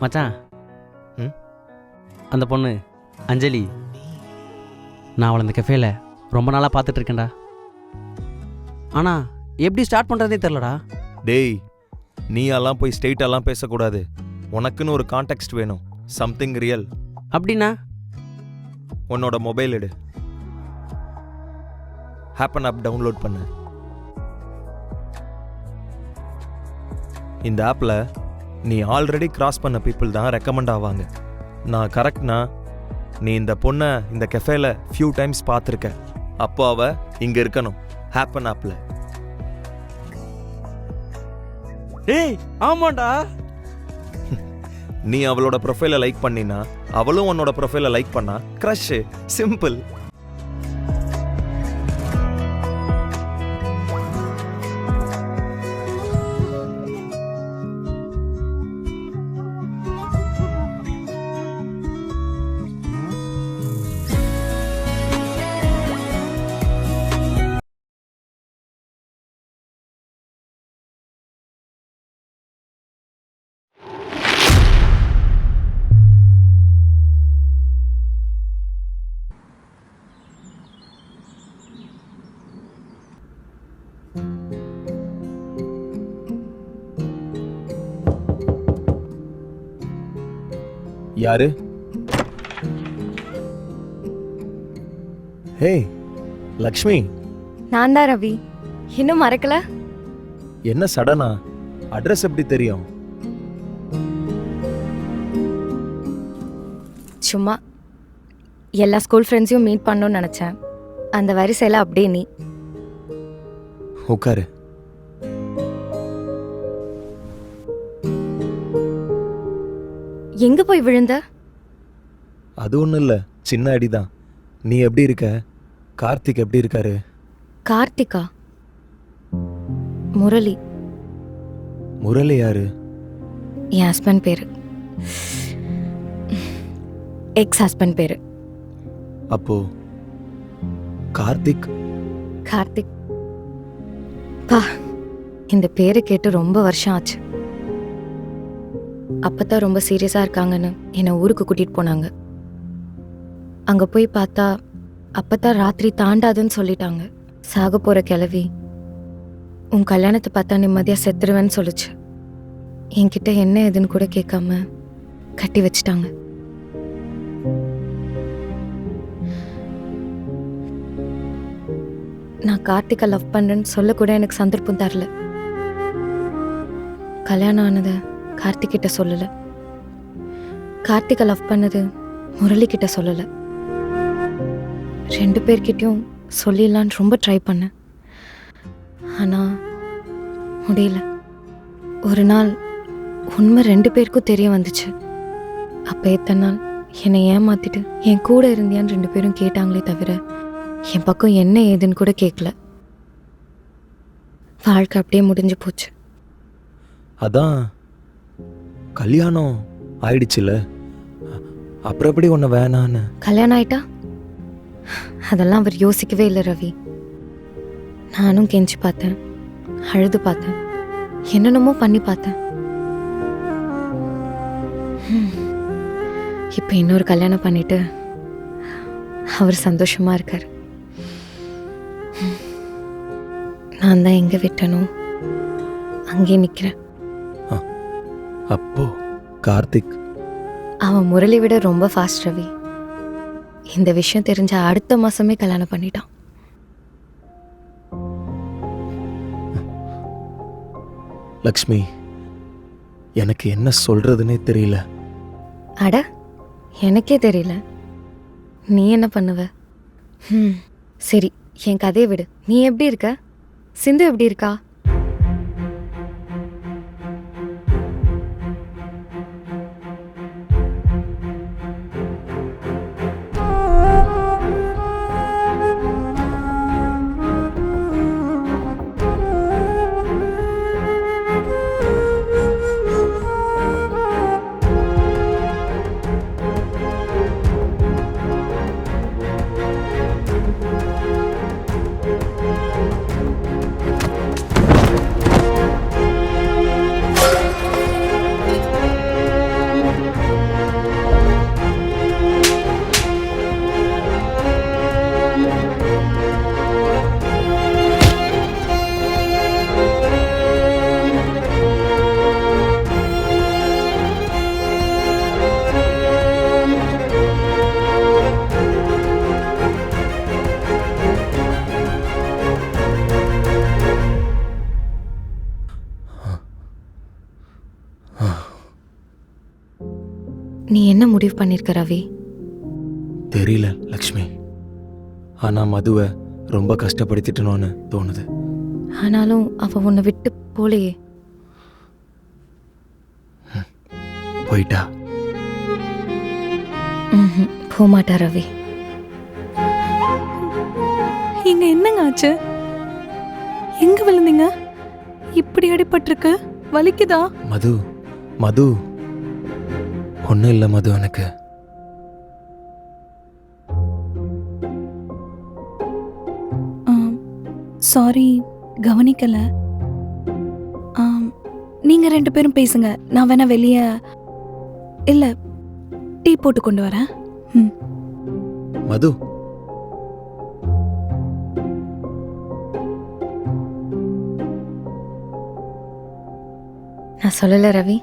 மச்சான், ம் அந்த பொண்ணு அஞ்சலி, நான் அவளை அந்த கெஃபேல ரொம்ப நாளாக பார்த்துட்டு இருக்கேன்டா. ஆனால் எப்படி ஸ்டார்ட் பண்ணுறதே தெரிலடா. டேய், நீயெல்லாம் போய் ஸ்ட்ரெயிட்டெல்லாம் பேசக்கூடாது. உனக்குன்னு ஒரு கான்டெக்ஸ்ட் வேணும், சம்திங் ரியல். அப்படின்னா உன்னோட மொபைல் எடு, ஹேப்பன் ஆப் டவுன்லோட் பண்ணு. இந்த ஆப்பில் நீ ஆல்ரெடி கிராஸ் பண்ண பீப்புள் தான் ரெக்கமெண்ட் ஆவாங்க. நான் கரெக்ட்னா நீ இந்த பொண்ணை இந்த கெஃபேல ஃபியூ டைம்ஸ் பார்த்துருக்க. அப்போ அவ இங்கே இருக்கணும், ஹேப்பன் ஆப்பில். ஏய் ஆமாண்டா. நீ அவளோட ப்ரொஃபைலை லைக் பண்ணினா அவளும் உன்னோட ப்ரொஃபைலை லைக் பண்ணா க்ரஷ். சிம்பிள். யாரு? ஹே லக்ஷ்மி. நான் தான் ரவி. இன்னும் மறக்கல? என்ன சடனா? அட்ரஸ் எப்படி தெரியும்? சும்மா எல்லா ஸ்கூல் ஃப்ரெண்ட்ஸையும் மீட் பண்ணணும்னு நினச்சேன். அந்த வரிசையில் அப்படியே நீ. உட்காரு. எங்கே போய் விழுந்த? அது ஒன்றும் இல்லை, சின்ன அடிதான். நீ எப்படி இருக்க? கார்த்திக் எப்படி இருக்காரு? கார்த்திகா? முரளி. முரளி யாரு? என் ஹஸ்பண்ட் பேர். எக்ஸ் ஹஸ்பண்ட் பேர். அப்போ கார்த்திக்? கார்த்திக் பா, இந்த பேரை கேட்டு ரொம்ப வருஷம் ஆச்சு. அப்பதான் ரொம்ப சீரியஸாக இருக்காங்கன்னு என்னை ஊருக்கு கூட்டிகிட்டு போனாங்க. அங்கே போய் பார்த்தா அப்பதான் ராத்திரி தாண்டாதுன்னு சொல்லிட்டாங்க. சாக போகிற கிளவி உன் கல்யாணத்தை பார்த்தா நிம்மதியாக செத்துருவேன்னு சொல்லிச்சு. என்கிட்ட என்ன ஏதுன்னு கூட கேட்காம கட்டி வச்சிட்டாங்க. நான் கார்த்திகை லவ் பண்ணுறேன்னு சொல்லக்கூட எனக்கு சந்தர்ப்பம் தரல. கல்யாணம் ஆனதை கார்த்திகிட்ட சொல்லலை. கார்த்திகை லவ் பண்ணது முரளிக்கிட்ட சொல்லலை. 2 பேர்கிட்டையும் சொல்லிடலான்னு ரொம்ப ட்ரை பண்ணேன். ஆனால் முடியல. ஒரு நாள் உண்மை 2 பேருக்கும் தெரிய வந்துச்சு. அப்போ எத்தனை நாள் என்னை ஏமாத்திட்டு என் கூட இருந்தியான்னு 2 பேரும் கேட்டாங்களே தவிர என் பக்கம் என்ன ஏதுன்னு கூட கேட்கல. வாழ்க்கை அப்படியே முடிஞ்சு போச்சு. அதான் கல்யாணம் ஆயிடுச்சுல, அப்புறம் எப்படி ஒன்று வேணான்னு? கல்யாணம் ஆயிட்டா? அதெல்லாம் அவர் யோசிக்கவே இல்லை ரவி. நானும் கெஞ்சி பார்த்தேன், அழுது பார்த்தேன், என்னென்னமோ பண்ணி பார்த்தேன். இப்போ இன்னொரு கல்யாணம் பண்ணிட்டு அவர் சந்தோஷமா இருக்கார். நான் தான் எங்கே விட்டனோ அங்கே நிற்கிறேன். அப்போ கார்த்திக்? அவன் முரளி விட ரொம்ப ஃபாஸ்ட் ரவி. இந்த விஷயம் தெரிஞ்ச அடுத்த மாசமே கல்யாணம் பண்ணிட்டான். லக்ஷ்மி, எனக்கு என்ன சொல்றதுன்னே தெரியல. அட, எனக்கே தெரியல. நீ என்ன பண்ணுவ? சரி, என் கதையை விடு. நீ எப்படி இருக்க? சிந்து எப்படி இருக்கா? பிஹேவ் பண்ணியிருக்க ரவி? தெரியல லக்ஷ்மி, ஆனா மதுவை ரொம்ப கஷ்டப்படுத்திட்டனோன்னு தோணுது. ஆனாலும் அவ உன்னை விட்டு போலையே. போயிட்டா. போமாட்டா ரவி. இங்க என்னங்க ஆச்சு? எங்க விழுந்தீங்க? இப்படி அடிபட்டிருக்கு, வலிக்குதா? மது மது ஒன்றும் இல்லை மது. எனக்கு சாரி, கவனிக்கல. நீங்க 2 பேரும் பேசுங்க, நான் வேணா வெளியே இல்ல டீ போட்டு கொண்டு வரேன். மது, நான் சொல்லலை ரவி,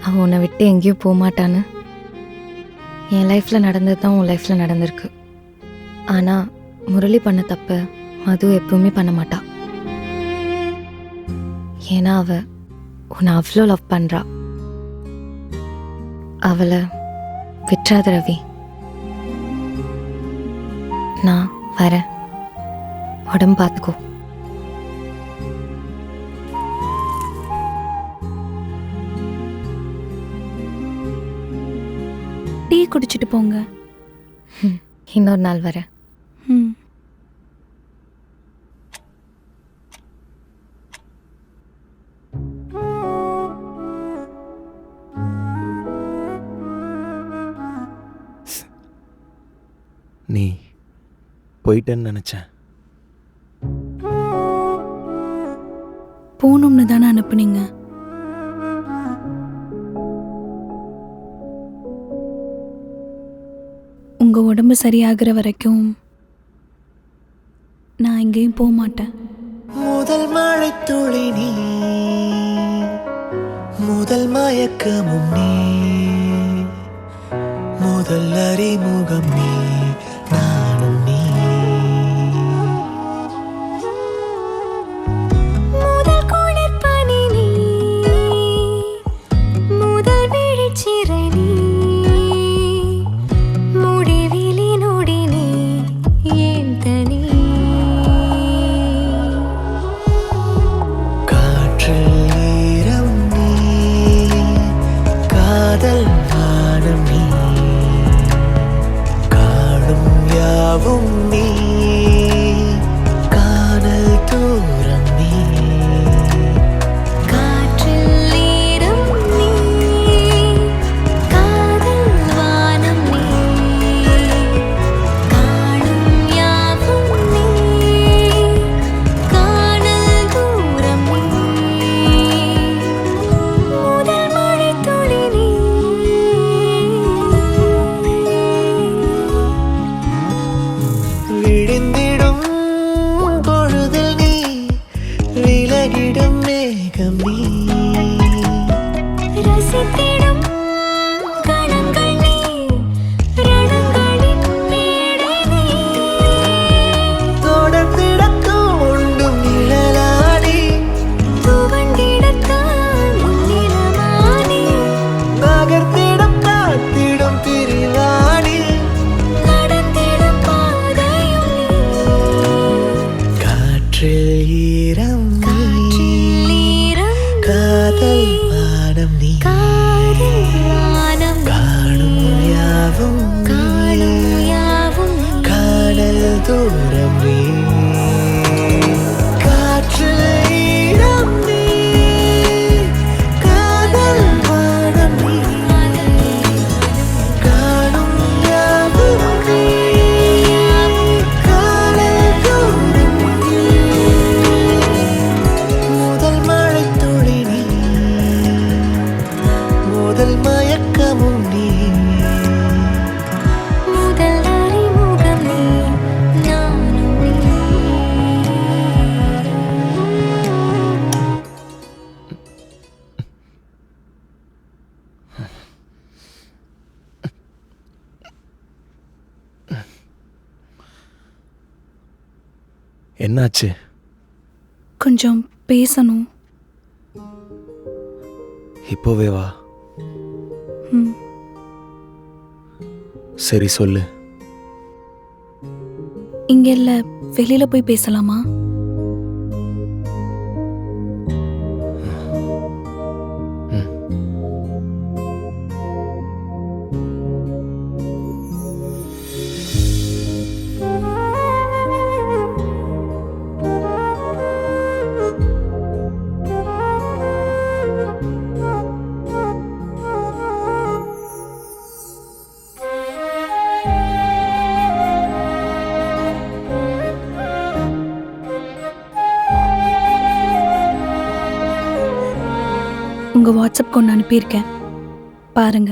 அவன் உன்னை விட்டு எங்கேயும் போகமாட்டான்னு. என் லைஃப்பில் நடந்தது தான் உன் லைஃப்பில் நடந்திருக்கு. ஆனால் முரளி பண்ண தப்ப மது எப்பவுமே பண்ண மாட்டா. ஏன்னா அவ உன்னை அவ்வளோ லவ் பண்ணுறா. அவளை விட்டுறாத ரவி. நான் வரேன், உடம்பு பார்த்துக்கோ. டீ குடிச்சிட்டு போங்க. இன்னொரு நாள் வரேன். ம். நீ போயிட்டேன்னு நினச்சேன். போகணும்னு தானே அனுப்புனீங்க? உங்க உடம்பு சரியாகிற வரைக்கும் நான் எங்கேயும் போக மாட்டேன். முதல் மழை துளி நீ, முதல் மயக்கமும் நீ, முதல் அறிமுகம் நீ, நானும் நீ. முதல் குளிர் பனி நீ, முதல் விழிச்சிறை நீ, முடிவிலி நொடி நீ, ஏன் தனி? காற்றில் ஈரம் நீ, காதல் வானம் நீ, காணும் யாவும் நீ, காணல் தூரம் நீ. காற்றில் ஈரம் நீ, காதல் வானம் நீ, காணும் யாவும் நீ, காணல் தூரம் நீ, முதல் மழை துளி நீ. விடிந்திடும் பொழுதில் நீ, விலகிடும் மேகம் நீ. ரசித்திடும் கணங்கள் நீ, ரணங்களின் மேடை நீ. தொடர்ந்திடத் தோண்டும் நிழலாடி, துவண்டிடத்தான் முன்னிலமானி, நகர்த்திடம் காத்திடும் பிரிவாணி. நடந்திடும் பாதையும் நீ. காற்றில் ஈரம் நீ, காற்றில் ஈரம் நீ, காதல் வானம் நீ, காதல் வானம் நீ, காணும் யாவும் நீ, காணும் யாவும் நீ. காணல் தூரம் நீ. காற்றில் ஈரம் நீ, காதல் வானம் நீ, காணும் யாவும் நீ, காணல் தூரம் நீ. முதல் மழை துளி நீ, முதல் மயக்கமும் நீ. முதல் அறிமுகம் நீ, நானும் நீ. என்னாச்சு? கொஞ்சம் பேசணும். இப்போவே வா. ம். சரி சொல்லு. இங்க இல்ல, வெளியில போய் பேசலாமா? உங்க வாட்ஸ்அப்க்கு ஒன்று அனுப்பியிருக்கேன், பாருங்க.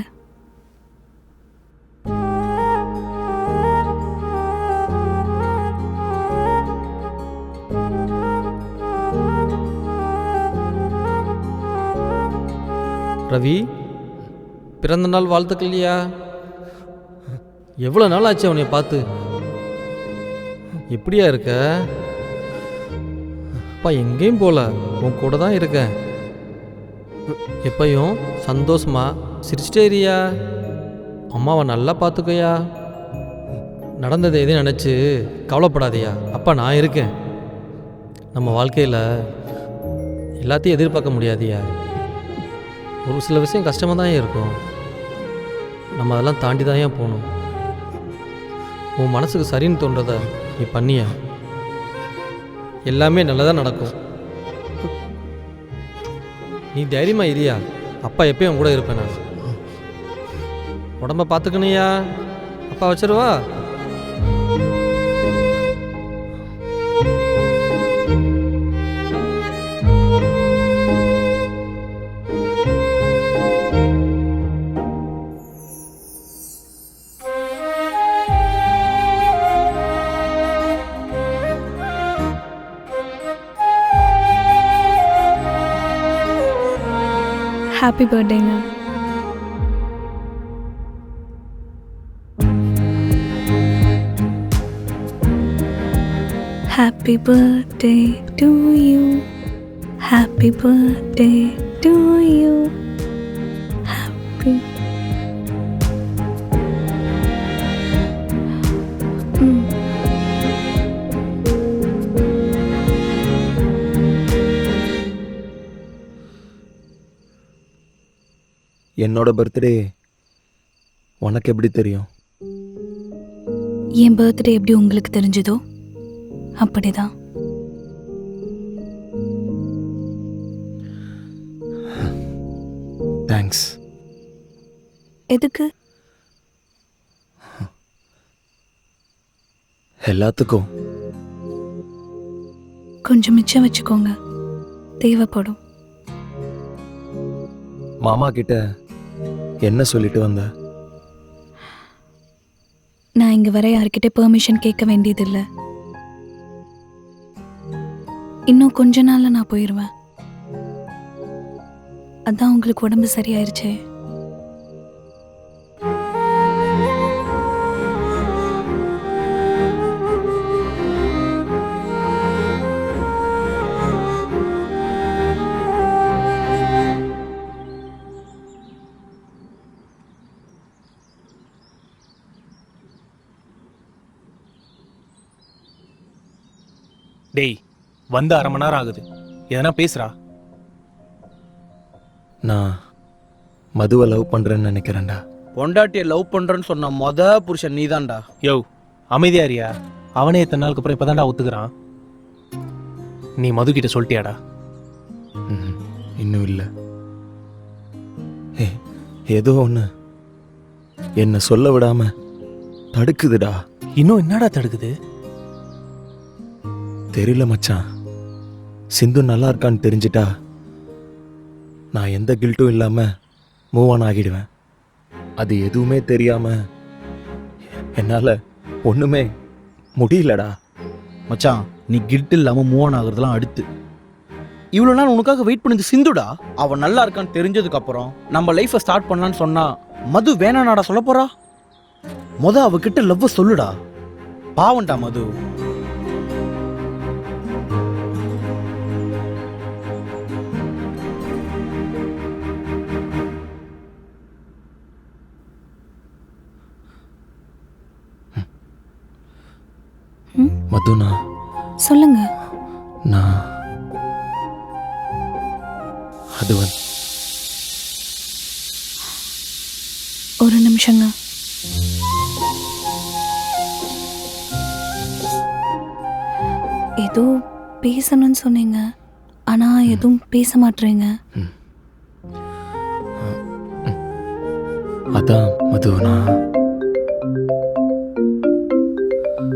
ரவி, பிறந்த நாள் வாழ்த்துக்கள்யா. எவ்வளோ நாள் ஆச்சு அவனை பார்த்து. எப்படியா இருக்க? அப்பா எங்கேயும் போல, உன் கூட தான் இருக்கேன். எப்பையும் சந்தோஷமா சிரிச்சிட்டே இருயா. அம்மாவை நல்லா பார்த்துக்கோயா. நடந்ததை எதையும் நினச்சி கவலைப்படாதயா. அப்பா நான் இருக்கேன். நம்ம வாழ்க்கையில் எல்லாத்தையும் எதிர்பார்க்க முடியாதியா. ஒரு சில விஷயம் கஷ்டமாக தான் இருக்கும். நம்ம அதெல்லாம் தாண்டி தான் ஏன் போகணும். உன் மனசுக்கு சரின்னு தோன்றதை நீ பண்ணிய, எல்லாமே நல்லதாக நடக்கும். நீ தைரியமாக இரியா. அப்பா எப்பயும் உன் கூட இருப்பேன். நான் உடம்ப பார்த்துக்கணுயா. அப்பா வச்சிருவா. ஹாப்பி பர்த்டேங்க. Happy birthday to you, happy birthday to you, happy. என்னோட பர்த்டே உனக்கு எப்படி தெரியும்? என் பர்த்டே எப்படி உங்களுக்கு தெரிஞ்சதோ அப்படிதான். தேங்க்ஸ். எதுக்கு? எல்லாத்துக்கும். கொஞ்சம் மிச்சம் வச்சுக்கோங்க, தேவைப்படும். மாமா கிட்ட என்ன சொல்லிட்டு வந்த? நான் இங்க வர யார்கிட்ட பெர்மிஷன் கேட்க வேண்டியதில்லை. இன்னும் கொஞ்ச நாள்ல நான் போயிடுவேன். அதான் உங்களுக்கு உடம்பு சரியாயிருச்சே. டேய், வந்து 1/2 மணி நேரம் ஆகுது. எதனா பேசுறா. நான் மதுவை லவ் பண்றேன்னு நினைக்கிறேன்டா. பொண்டாட்டியை லவ் பண்றேன்னு சொன்ன புருஷன் நீதான்டா. யோ, அமைதியாரியா. அவனே எத்தனை நாளுக்கு அப்புறம் இப்பதான்டா ஒத்துக்கிறான். நீ மது கிட்ட சொல்லிட்டியாடா? இன்னும் இல்லை. ஏதோ ஒன்று என்னை சொல்ல விடாம தடுக்குதுடா. இன்னும் என்னடா தடுக்குது? தெரியல மச்சான். சிந்து நல்லா இருக்கான்னு தெரிஞ்சிட்டா நான் எந்த கில்ட்டும் இல்லாம மூவ் ஆன் ஆகிடுவேன். அது எதுவுமே தெரியாம என்னால ஒண்ணுமே முடியலடா. மச்சான், நீ கில்ட் இல்லாம மூவ் ஆன் ஆகுறதுலாம் அடுத்து. இவ்வளோ நாள் உனக்காக வெயிட் பண்ணது சிந்துடா. அவன் நல்லா இருக்கான்னு தெரிஞ்சதுக்கு அப்புறம் நம்ம லைஃப்பை ஸ்டார்ட் பண்ணலான்னு சொன்னா மது வேணானாடா சொல்ல போறா. அவகிட்ட லவ் சொல்லுடா. பாவண்டா மது. மதுனா சொல்லுங்க. நான் அது வந்து ஒரு நிமிஷங்க. ஏதோ பேசணும்னு சொன்னீங்க, ஆனா எதுவும் பேச மாட்டேறீங்க. அதான் மதுனா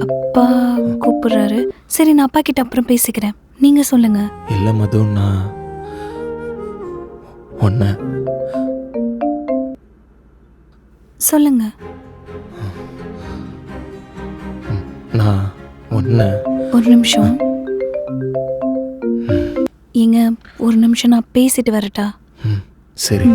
அப்பா கூப்பிடுறாரு. சரி, நான் அப்பா கிட்ட அப்புறம் பேசிக்கிறேன். நீங்க சொல்லுங்க. இல்லை மதுனா ஒன்ன சொல்லுங்க. நான் ஒன்ன ஒரு நிமிஷம் ஏங்க, ஒரு நிமிஷம் நான் பேசிட்டு வரட்டா? சரி.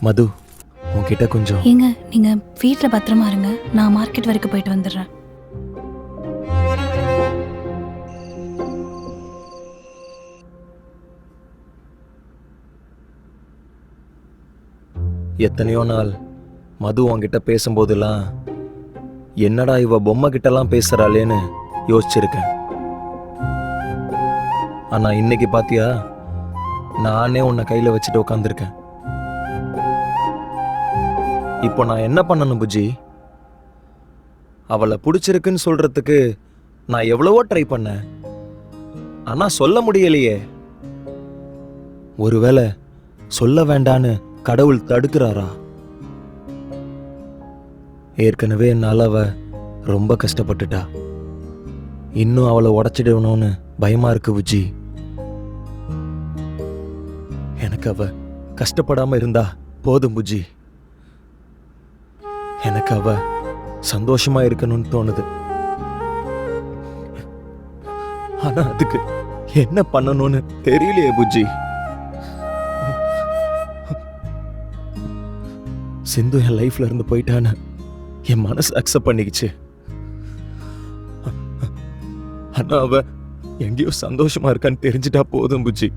மது, உன்கிட்ட கொஞ்சம் ஏங்க, நீங்க வீட்டில் பத்திரமா இருங்க. நான் மார்க்கெட் வரைக்கும் போயிட்டு வந்துடுறேன். எத்தனையோ நாள் மது உன்கிட்ட பேசும்போதெல்லாம் என்னடா இவ பொம்மை கிட்டலாம் பேசுறாளேன்னு யோசிச்சிருக்கேன். ஆனா இன்னைக்கு பாத்தியா, நானே உன்னை கையில வச்சுட்டு உட்காந்துருக்கேன். இப்போ நான் என்ன பண்ணணும் புஜி? அவளை பிடிச்சிருக்குன்னு சொல்றதுக்கு நான் எவ்வளவோ ட்ரை பண்ணேன், ஆனா சொல்ல முடியலையே. ஒருவேளை சொல்ல வேண்டான்னு கடவுள் தடுக்கிறாரா? ஏற்கனவே என்னால அவ ரொம்ப கஷ்டப்பட்டுட்டா. இன்னும் அவளை உடைச்சிடணும்னு பயமா இருக்கு புஜி. எனக்கு அவ கஷ்டப்படாம இருந்தா போதும் புஜி. எனக்கு அவ சந்தோஷமா இருக்கணும்னு தோணுது. ஆனா அதுக்கு என்ன பண்ணணும்னு தெரியலையே புஜி. சிந்து என் லைஃப்ல இருந்து போயிட்டான்னு என் மனசு அக்செப்ட் பண்ணிக்கிச்சு. ஆனா அவ எங்கேயோ சந்தோஷமா இருக்கான்னு தெரிஞ்சிட்டா போதும் புஜி.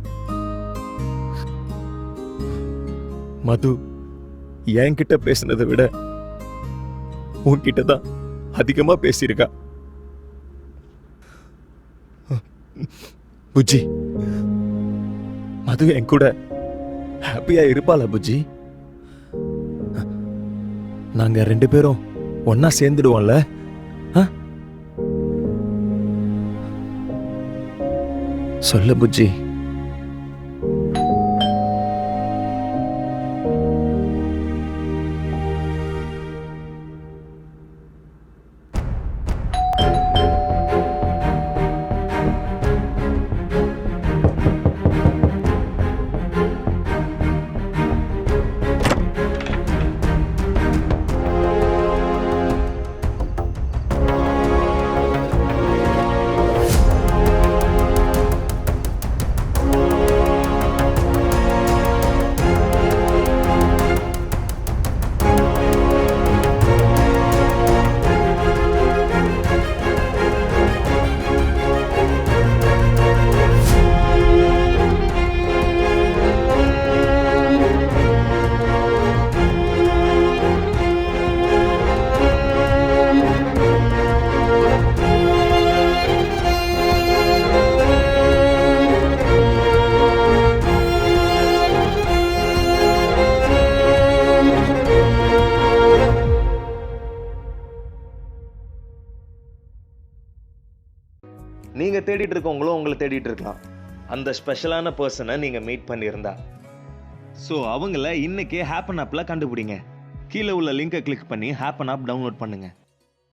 மது என்கிட்ட பேசினதை விட உன்கிட்ட தான் அதிகமா பேசியிருக்கா புஜி. மது என் கூட ஹாப்பியா இருப்பாளா புஜி? நாங்க 2 பேரும் ஒன்னா சேர்ந்துடுவோம்ல? சொல்ல புஜி. நீங்க தேடிட்டு இருக்கவங்களும் உங்களை தேடிட்டு இருக்கலாம். அந்த ஸ்பெஷலான பர்சனை நீங்க மீட் பண்ணியிருந்தா, ஸோ அவங்கள இன்னைக்கே ஹேப்பன் ஆப்ல கண்டுபிடிங்க. கீழே உள்ள லிங்கை கிளிக் பண்ணி ஹேப்பன் ஆப் டவுன்லோட் பண்ணுங்க.